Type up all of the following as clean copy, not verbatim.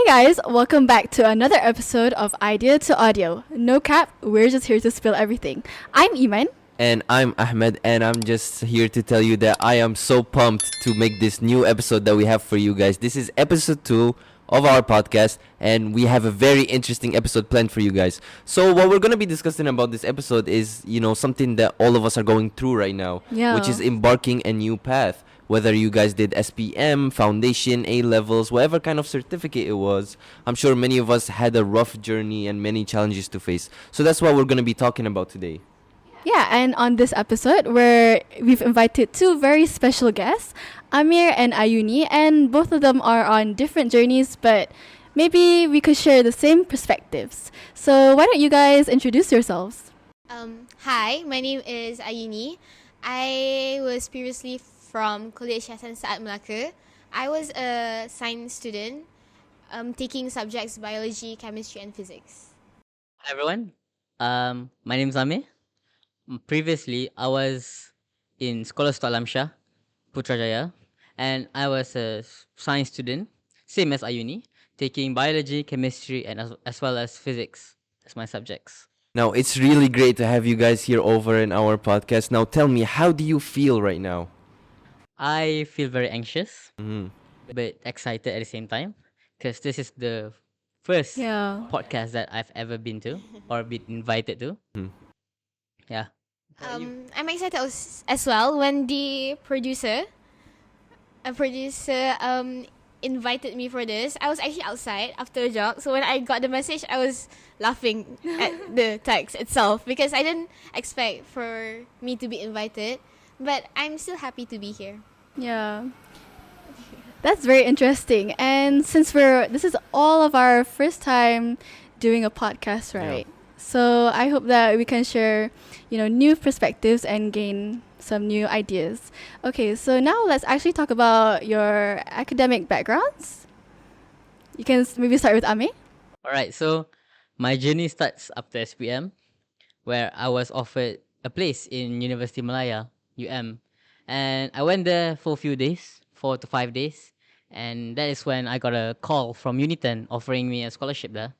guys, welcome back to another episode of Idea to Audio. No cap, we're just here to spill everything. I'm Iman. And I'm Ahmed, and I'm just here to tell you that I am so pumped to make this new episode that we have for you guys. This is episode 2 of our podcast, and we have a very interesting episode planned for you guys. So what we're going to be discussing about this episode is, something that all of us are going through right now, which is embarking a new path. Whether you guys did SPM, foundation, A-levels, whatever kind of certificate it was, I'm sure many of us had a rough journey and many challenges to face. So that's what we're going to be talking about today. Yeah, and on this episode, we've invited two very special guests, AMER and Ayuni, and both of them are on different journeys, but maybe we could share the same perspectives. So why don't you guys introduce yourselves? Hi, my name is Ayuni. I was previously from College Hasan Saad Melaka. I was a science student taking subjects biology, chemistry and physics. Hi everyone, my name is AMER. Previously, I was in Sekolah Sultan Alamsyah, Putrajaya, and I was a science student, same as Ayuni, taking biology, chemistry, and as well as physics as my subjects. Now, it's really great to have you guys here over in our podcast. Now, tell me, how do you feel right now? I feel very anxious, but excited at the same time, because this is the first podcast that I've ever been to or been invited to. Yeah. I'm excited as well when the producer invited me for this. I was actually outside after a jog, so when I got the message, I was laughing at the text itself because I didn't expect for me to be invited, but I'm still happy to be here. Yeah. That's very interesting. And since this is all of our first time doing a podcast, right? Yeah. So I hope that we can share, new perspectives and gain some new ideas. Okay, so now let's actually talk about your academic backgrounds. You can maybe start with AMER. Alright, so my journey starts after SPM, where I was offered a place in University Malaya, UM. And I went there for a few days, 4 to 5 days. And that is when I got a call from Unitan offering me a scholarship there.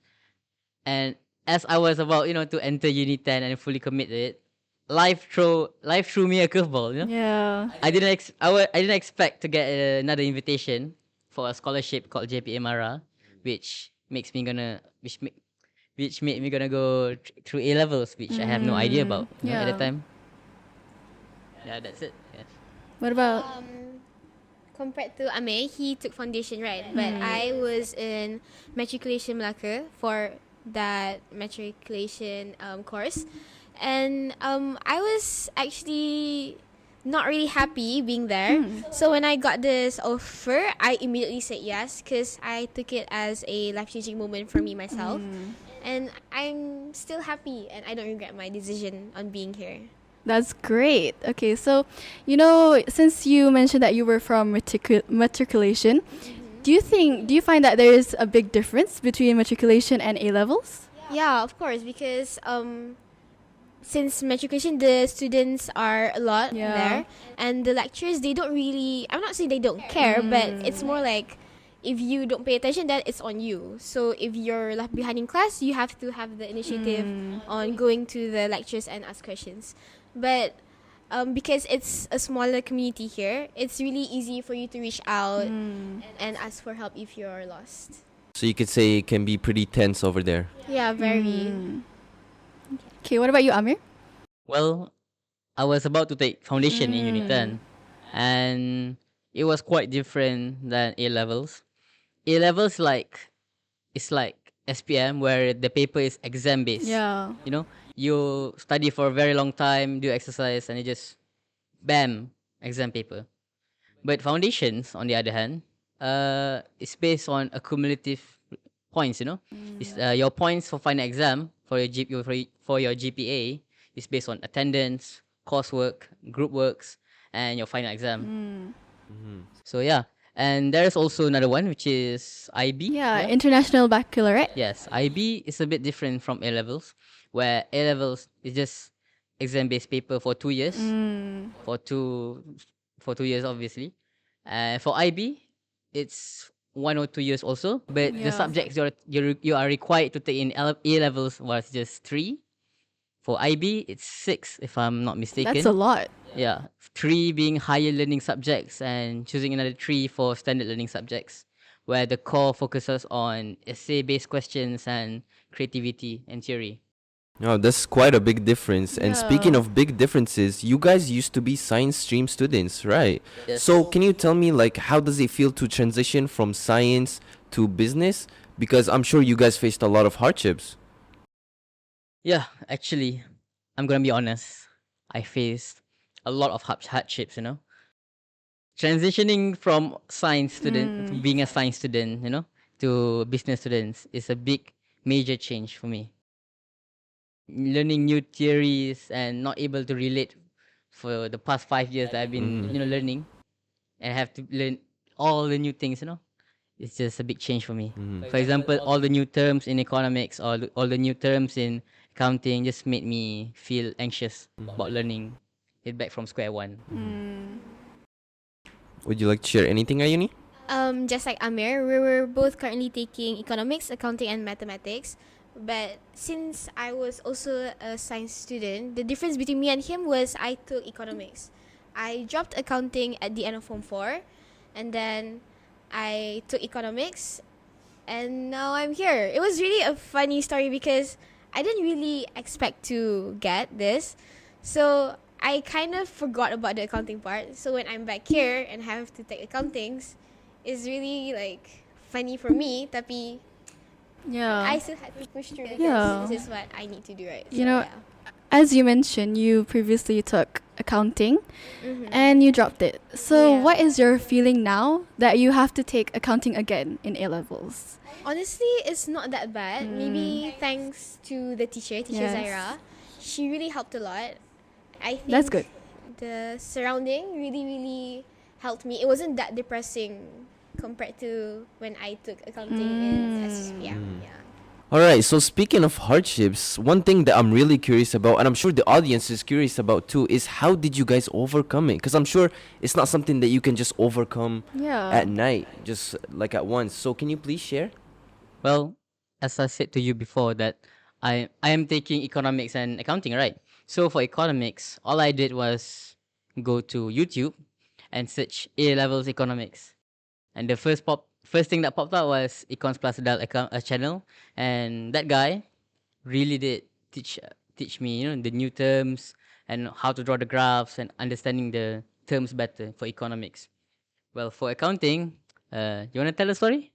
And as I was about, to enter Unitan and fully commit to it, life threw me a curveball, Yeah. I didn't expect to get another invitation for a scholarship called JPMRA, which made me gonna go through A-levels, which I have no idea about at the time. Yeah, that's it. Yes. What about Compared to AMER, he took foundation, right? But I was in matriculation Melaka for that matriculation course, and I was actually not really happy being there. So when I got this offer, I immediately said yes because I took it as a life-changing moment for me myself, and I'm still happy and I don't regret my decision on being here. That's great. Okay, so, since you mentioned that you were from matriculation, do you find that there is a big difference between matriculation and A-levels? Yeah, of course, because since matriculation, the students are a lot there, and the lecturers, they don't really, I'm not saying they don't care, but it's more like if you don't pay attention, then it's on you. So if you're left behind in class, you have to have the initiative on going to the lectures and ask questions. But because it's a smaller community here, it's really easy for you to reach out and ask for help if you're lost. So you could say it can be pretty tense over there. Yeah, very. Okay, what about you, AMER? Well, I was about to take foundation in Unitan, and it was quite different than A-levels. A-levels it's like SPM where the paper is exam based. Yeah. You study for a very long time, do exercise, and you just bam, exam paper. But foundations, on the other hand, it's based on accumulative points. It's your points for final exam for your GPA is based on attendance, coursework, group works, and your final exam. So yeah, and there is also another one which is IB. Yeah, International Baccalaureate. Yes, IB is a bit different from A-levels, where A-levels is just exam-based paper for 2 years, for 2 years obviously. For IB, it's 1 or 2 years also, but the Yeah. subjects you are required to take in A levels was just 3. For IB, it's 6 if I'm not mistaken. That's a lot. Yeah, 3 being higher learning subjects and choosing another 3 for standard learning subjects, where the core focuses on essay-based questions and creativity and theory. No, that's quite a big difference. And speaking Yeah. of big differences, you guys used to be science stream students, right? Yes. So can you tell me, like, how does it feel to transition from science to business? Because I'm sure you guys faced a lot of hardships. Yeah, actually, I'm gonna be honest. I faced a lot of hardships, Transitioning from science student to being a science student, to business students is a big, major change for me. Learning new theories and not able to relate for the past 5 years that I've been, learning, and have to learn all the new things. It's just a big change for me. For example, all the new terms in economics or all the new terms in accounting just made me feel anxious about learning it back from square one. Would you like to share anything, Ayuni? Just like AMER, we were both currently taking economics, accounting, and mathematics. But since I was also a science student, the difference between me and him was I took economics. I dropped accounting at the end of Form 4, and then I took economics, and now I'm here. It was really a funny story because I didn't really expect to get this. So I kind of forgot about the accounting part. So when I'm back here and have to take accountings, it's really like funny for me. Tapi Yeah. I still had to push through because Yeah. this is what I need to do, right? You know, As you mentioned, you previously took accounting and you dropped it. So Yeah. what is your feeling now that you have to take accounting again in A levels? Honestly, it's not that bad. Maybe thanks to the teacher Yes. Zaira. She really helped a lot. I think That's good. the surrounding really, really helped me. It wasn't that depressing compared to when I took accounting in SOFIAH. Yeah. All right, so speaking of hardships, one thing that I'm really curious about, and I'm sure the audience is curious about too, is how did you guys overcome it? Because I'm sure it's not something that you can just overcome Yeah. at night, just like at once. So can you please share? Well, as I said to you before that I am taking economics and accounting, right? So for economics, all I did was go to YouTube and search A levels economics. And the first thing that popped up was Econs Plus Adult channel, and that guy really did teach me, the new terms and how to draw the graphs and understanding the terms better for economics. Well, for accounting, you wanna tell a story?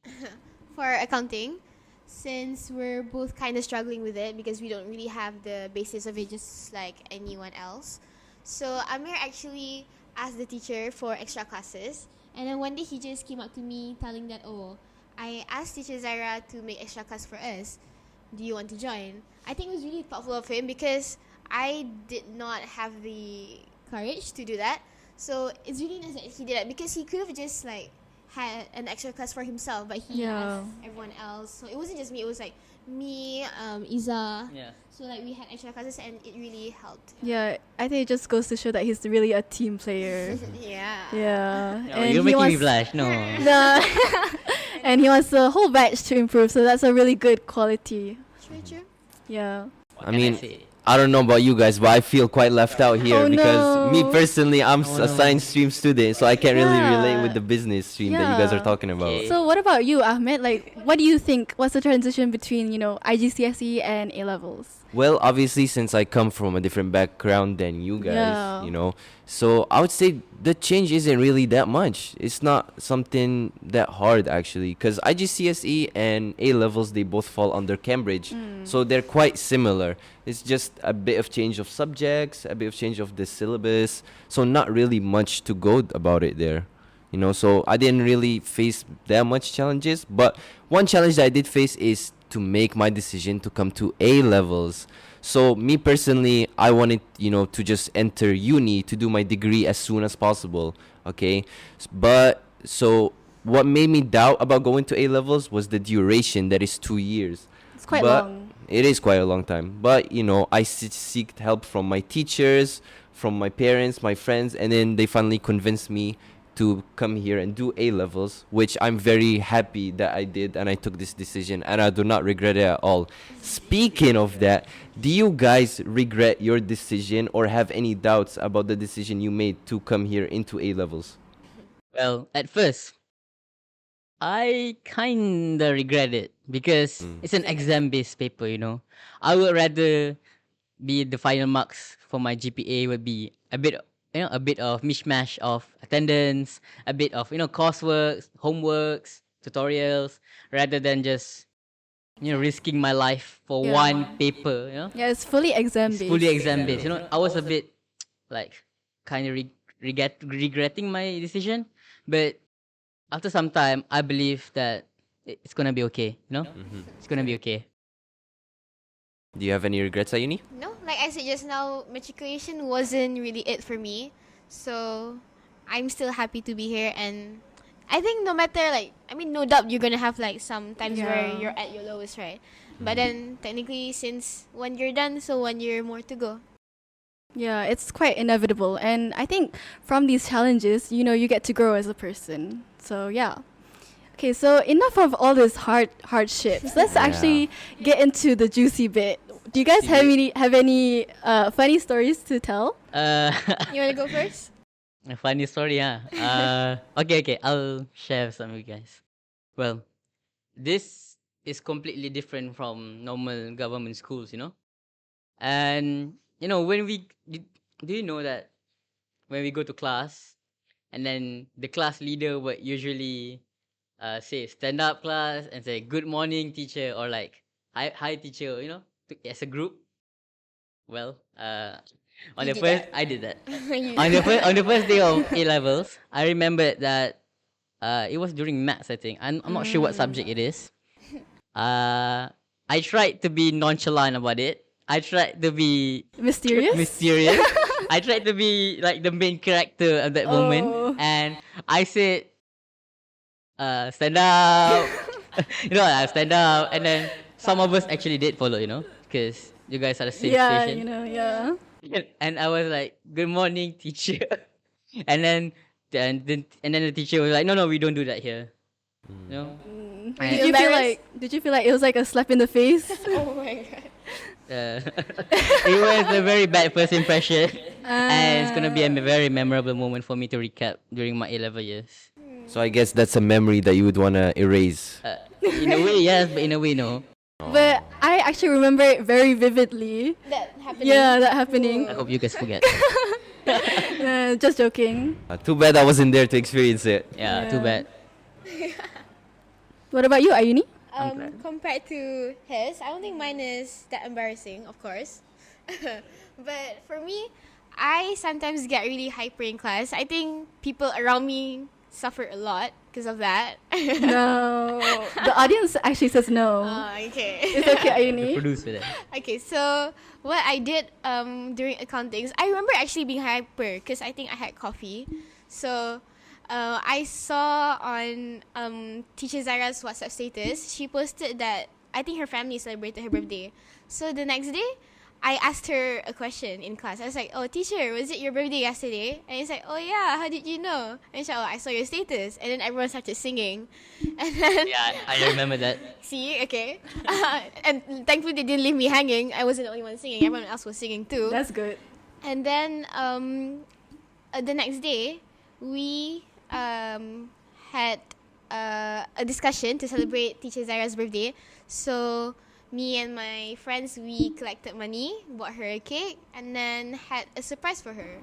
For accounting, since we're both kind of struggling with it because we don't really have the basis of it just like anyone else. So Amir actually asked the teacher for extra classes, and then one day he just came up to me telling that, oh, I asked teacher Zaira to make extra class for us. Do you want to join? I think it was really thoughtful of him because I did not have the courage to do that. So it's really nice that he did that because he could have just like had an extra class for himself, but he Yeah. asked everyone else. So it wasn't just me, it was like me, Iza. Yeah. So like we had extra classes and it really helped. Yeah, I think it just goes to show that he's really a team player. Yeah. Yeah. No, you're making me blush. No. No. And he wants the whole batch to improve, so that's a really good quality. True. Yeah. I mean, I don't know about you guys, but I feel quite left out here Oh, because me no. personally, I'm Oh, a no. science stream student, so I can't really relate Yeah. with the business stream that you guys are Yeah. talking about. Okay. So what about you, Ahmed? Like, what do you think? What's the transition between, IGCSE and A levels? Well, obviously, since I come from a different background than you guys, Yeah. so I would say the change isn't really that much. It's not something that hard, actually, because IGCSE and A levels, they both fall under Cambridge, so they're quite similar. It's just a bit of change of subjects, a bit of change of the syllabus, so not really much to go about it there. So I didn't really face that much challenges, but one challenge that I did face is to make my decision to come to A levels. So me personally, I wanted, to just enter uni to do my degree as soon as possible, okay? But so what made me doubt about going to A levels was the duration, that is 2 years. It's quite But long. it is quite a long time. But, I seeked help from my teachers, from my parents, my friends, and then they finally convinced me to come here and do A levels, which I'm very happy that I did, and I took this decision, and I do not regret it at all. Speaking of that, do you guys regret your decision or have any doubts about the decision you made to come here into A levels? Well, at first, I kinda regret it because it's an exam-based paper, you know. I would rather be the final marks for my GPA would be a bit, a bit of mishmash of attendance, a bit of, coursework, homeworks, tutorials, rather than just, risking my life for Yeah. one paper, Yeah, it's fully exam It's based. fully exam-based. I was a bit, like, kind of regretting my decision, but after some time, I believe that it's gonna be okay. It's gonna be okay. Do you have any regrets, Ayuni? No, like I said just now, matriculation wasn't really it for me. So I'm still happy to be here, and I think no matter no doubt you're gonna have like some times where Yeah. you're at your lowest, right? But then technically, since 1 year done, so 1 year more to go. Yeah, it's quite inevitable. And I think from these challenges, you get to grow as a person. So yeah. Okay, so enough of all this hardships. Let's Yeah. actually get into the juicy bit. Do you guys have any funny stories to tell? You wanna go first? A funny story, huh? Okay. I'll share some with you guys. Well, this is completely different from normal government schools, And when do you know that when we go to class, and then the class leader would usually say stand up class and say good morning teacher, or like hi teacher, as a group. Well, on You the did first that. I did that. You- On the first day of A levels, I remember that it was during maths, I think. I'm not sure what subject it is. I tried to be nonchalant about it. I tried to be Mysterious? mysterious. I tried to be like the main character at that Oh. moment, and I said, "Stand up." I stand up, and then some of us actually did follow, because you guys are the same Yeah, station. yeah. And I was like, "Good morning, teacher," and then the teacher was like, "No, we don't do that here." You know? Were Did you you feel embarrassed? did you feel like it was like a slap in the face? Oh my god. It was a very bad first impression, and it's gonna be a very memorable moment for me to recap during my A-level years. So I guess that's a memory that you would want to erase. In a way, yes, but in a way, no. But I actually remember it very vividly. That happened. Yeah, that happening. I hope you guys forget. Just joking. Too bad I wasn't there to experience it. Yeah, too bad. What about you, Ayuni? Compared to his, I don't think mine is that embarrassing, of course. But for me, I sometimes get really hyper in class. I think people around me suffer a lot because of that. No. The audience actually says no. Okay. It's okay, Ayuni. Produce with it. Okay, so what I did during accountings, I remember actually being hyper because I think I had coffee. So I saw on teacher Zara's WhatsApp status, she posted that I think her family celebrated her birthday. So the next day, I asked her a question in class. I was like, "Oh, teacher, was it your birthday yesterday?" And he's like, "Oh yeah, how did you know?" And she's like, "Oh, I saw your status." And then everyone started singing. And then Yeah, I remember that. see, okay. And thankfully they didn't leave me hanging. I wasn't the only one singing. Everyone else was singing too. That's good. And then the next day, we had a discussion to celebrate teacher Zara's birthday. So me and my friends, we collected money, bought her a cake, and then had a surprise for her.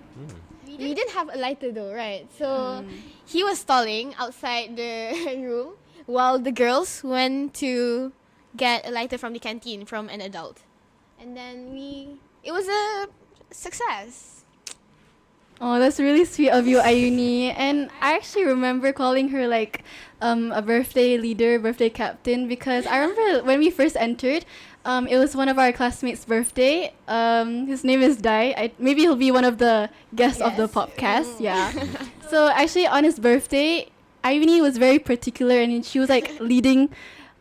We didn't have a lighter though, right? So he was stalling outside the room while the girls went to get a lighter from the canteen from an adult. And then it was a success. Oh, that's really sweet of you, Ayuni. And I actually remember calling her like a birthday leader, birthday captain, because I remember when we first entered, it was one of our classmates' birthday. His name is Dai. Maybe he'll be one of the guests of the Yes. podcast. Yeah. So actually, on his birthday, Ayuni was very particular, and she was like leading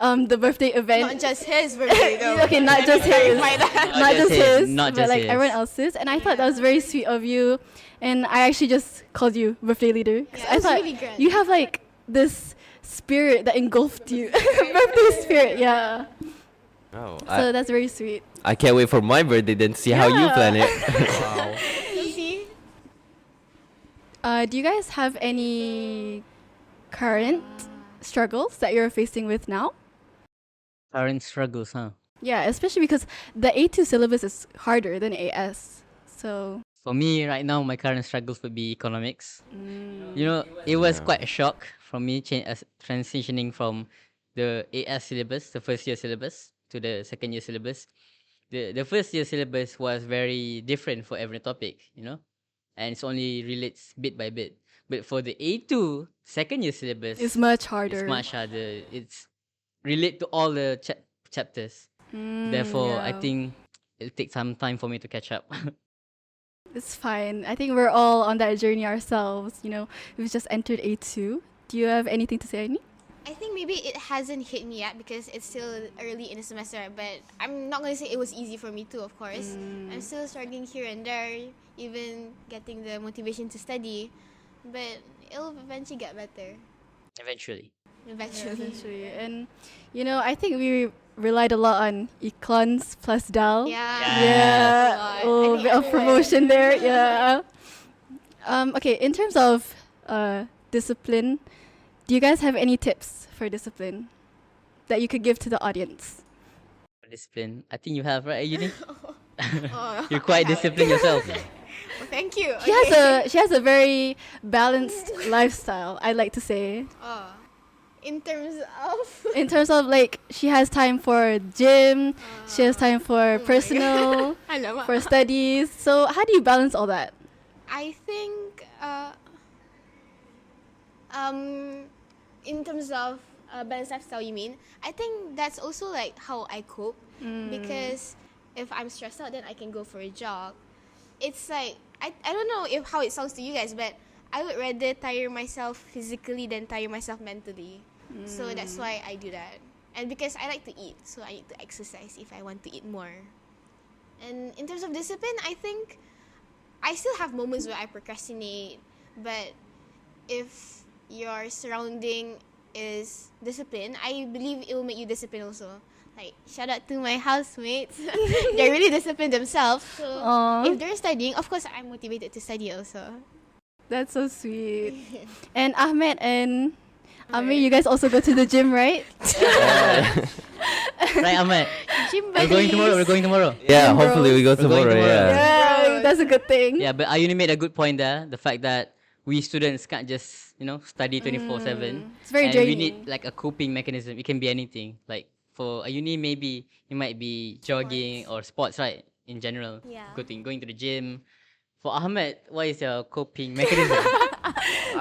the birthday event. Not just his birthday, though. Okay, not just his. Not just his, not but just like his. everyone else's. And I thought that was very sweet of you. And I actually just called you birthday leader. 'Cause Yeah, I it was thought really grand. you have like this spirit that engulfed you. Birthday spirit, yeah. Oh, So that's very sweet. I can't wait for my birthday then to see how you Yeah. plan it. See? Do you guys have any current struggles that you're facing with now? Current struggles, huh? Yeah, especially because the A2 syllabus is harder than AS. So, For me, right now, my current struggles would be economics. You know, it was quite a shock for me transitioning from the AS syllabus, the first year syllabus, to the second year syllabus. The first year syllabus was very different for every topic, you know, and it's only relates bit by bit. But for the A2 second year syllabus, it's much harder. it's much harder. It's relate to all the chapters. Therefore, I Yeah. think it'll take some time for me to catch up. It's fine. I think we're all on that journey ourselves. You know, we've just entered A2. Do you have anything to say, Aini? I think maybe it hasn't hit me yet because it's still early in the semester. But I'm not going to say it was easy for me too, of course. I'm still struggling here and there, even getting the motivation to study. But it'll eventually get better. Eventually. Eventually. And, you know, I think we relied a lot on econs plus DAL. Yeah. Yeah. A lot. Oh, I think bit of everywhere. promotion there. Yeah. Okay, in terms of discipline, do you guys have any tips for discipline that you could give to the audience? Discipline. I think you have, right, Uni? Oh, You're quite I have it. disciplined yourself. Well, thank you. She has a very balanced lifestyle, I'd like to say. Oh. In terms of... In terms of like she has time for gym, she has time for personal, Alamak. for studies. So how do you balance all that? I think in terms of balanced lifestyle, you mean? I think that's also like how I cope because if I'm stressed out, then I can go for a jog. It's like I don't know if how it sounds to you guys, but I would rather tire myself physically than tire myself mentally. So that's why I do that. And because I like to eat, so I need to exercise if I want to eat more. And in terms of discipline, I think I still have moments where I procrastinate, but if your surrounding is disciplined, I believe it will make you disciplined also. Like, shout out to my housemates. They're really disciplined themselves. So Aw. if they're studying, of course, I'm motivated to study also. That's so sweet. And Ahmed and Amir, you guys also go to the gym, right? Right, Ahmed? Gym We're going tomorrow. We're going tomorrow. Yeah, Bros. hopefully we go We're going tomorrow. tomorrow. Yeah. Yeah, that's a good thing. Yeah, but Ayuni made a good point there. The fact that we students can't just, you know, study 24/7. It's very and we draining. need like a coping mechanism. It can be anything. Like for Ayuni, maybe it might be jogging or sports, right? In general, Yeah. going to the gym. For Ahmed, what is your coping mechanism?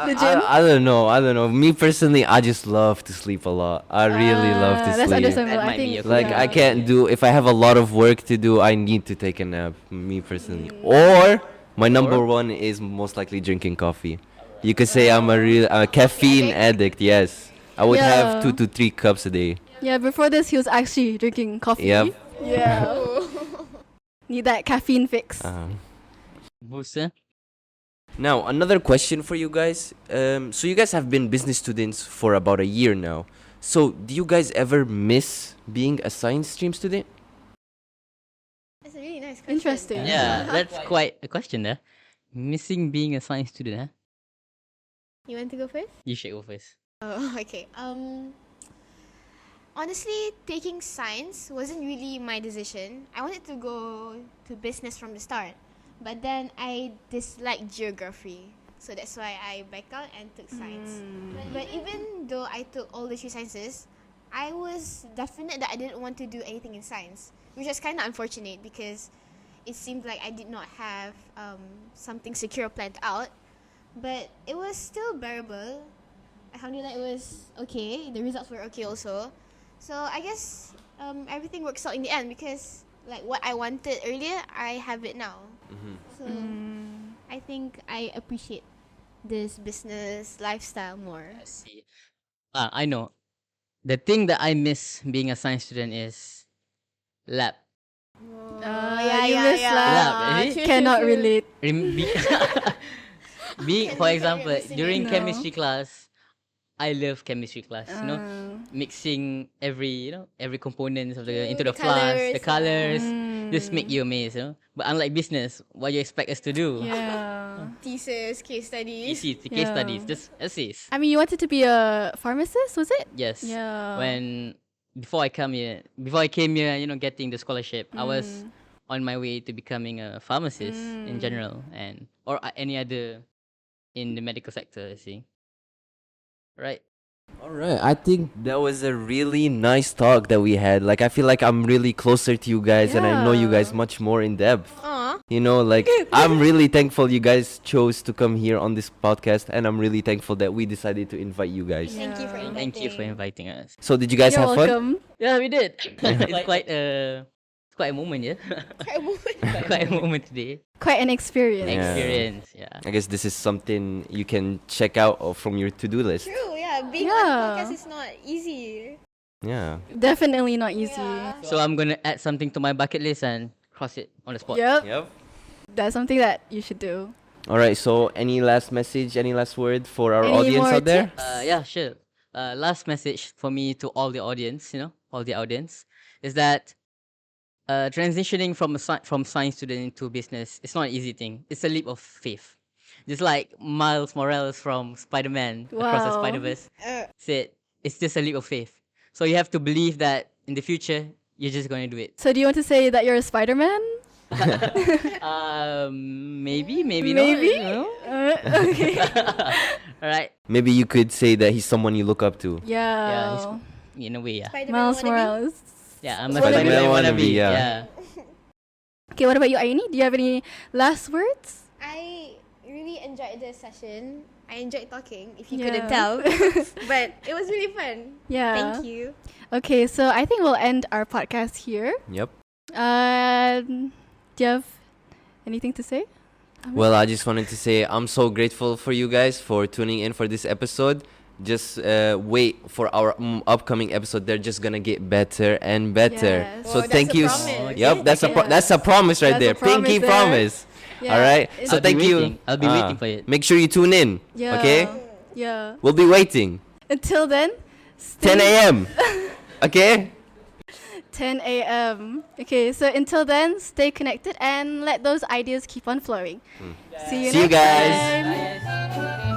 The gym. I don't know. Me personally, I just love to sleep a lot. I really love to That's sleep. understandable. That I might be think a Like yeah. I can't do if I have a lot of work to do. I need to take a nap. Me personally, or my number one is most likely drinking coffee. You could say I'm a real caffeine addict. Yes, I would have Yeah. 2 to 3 cups a day. Yeah, before this, he was actually drinking coffee. Yep. Yeah. Need that caffeine fix. Musa? Now another question for you guys. So you guys have been business students for about a year now. So do you guys ever miss being a science stream student? That's a really nice question. Interesting. Yeah, that's quite a question there. Missing being a science student, huh? You want to go first? You should go first. Oh, okay. Honestly, taking science wasn't really my decision. I wanted to go to business from the start, but then I disliked geography, so that's why I backed out and took science. But even though I took all the 3 sciences, I was definite that I didn't want to do anything in science, which was kind of unfortunate because it seemed like I did not have something secure planned out. But it was still bearable. Alhamdulillah, it was okay. The results were okay also. So I guess everything works out in the end because like what I wanted earlier, I have it now. So I think I appreciate this business lifestyle more. I see. I know. the thing that I miss being a science student is lab. You miss lab. Really? Cannot relate. For example, during No. chemistry class, I love chemistry class. Mixing every components of into the flask, the colors, just make you amazed. But unlike business, what you expect us to do? Yeah. Thesis, case studies. Easy, case Yeah. studies, just essays. I mean, you wanted to be a pharmacist, was it? Yes. Yeah. Before I came here, getting the scholarship, I was on my way to becoming a pharmacist in general, or any other in the medical sector. I see. Right. All right, I think that was a really nice talk that we had. Like, I feel like I'm really closer to you guys, and I know you guys Yeah. much more in depth. Aw. You know, like, I'm really thankful you guys chose to come here on this podcast, and I'm really thankful that we decided to invite you guys. Thank you for inviting. Thank you for inviting us. So, did you guys You're have fun? welcome. Yeah, we did. It's quite a moment, yeah. Quite a moment today. Quite an experience. Yeah. Experience, yeah. I guess this is something you can check out from your to-do list. True, yeah. Being Yeah. on a podcast is not easy. Yeah. Definitely not easy. Yeah. So I'm gonna add something to my bucket list and cross it on the spot. Yep. Yep. That's something that you should do. All right. So, any last message, any last word for our Any audience more out there? tips? Yeah, sure. Last message for me to all the audience, all the audience, is that transitioning from science student into business, it's not an easy thing. It's a leap of faith. Just like Miles Morales from Spider-Man across the Wow. Spider-Verse said, it's just a leap of faith. So you have to believe that in the future, you're just going to do it. So do you want to say that you're a Spider-Man? Maybe not. Maybe? You know? Okay. All right. Maybe you could say that he's someone you look up to. Yeah. In a way, yeah. Spider-Man Miles wannabe? Morales. Yeah, I'm a Wannabe. Spider-Man Wannabe, wannabe. yeah. Yeah. Okay, what about you, Aini? Do you have any last words? I really enjoyed this session. I enjoyed talking, if you Yeah. couldn't tell. But it was really fun. Yeah. Thank you. Okay, so I think we'll end our podcast here. Yep. Do you have anything to say? Well, I just wanted to say I'm so grateful for you guys for tuning in for this episode. Just wait for our upcoming episode. They're just gonna get better and better. Yes. So Oh, thank that's a you. promise. Yep, that's a promise right That's a there. Pinky promise there. promise. Yeah. All right. It's- So I'll be thank you. waiting. I'll be waiting for it. Make sure you tune in. Yeah. Okay. Yeah. We'll be waiting. Until then, 10 a.m. Okay. 10 a.m. Okay, so until then, stay connected and let those ideas keep on flowing. See you See you next guys. time. Bye.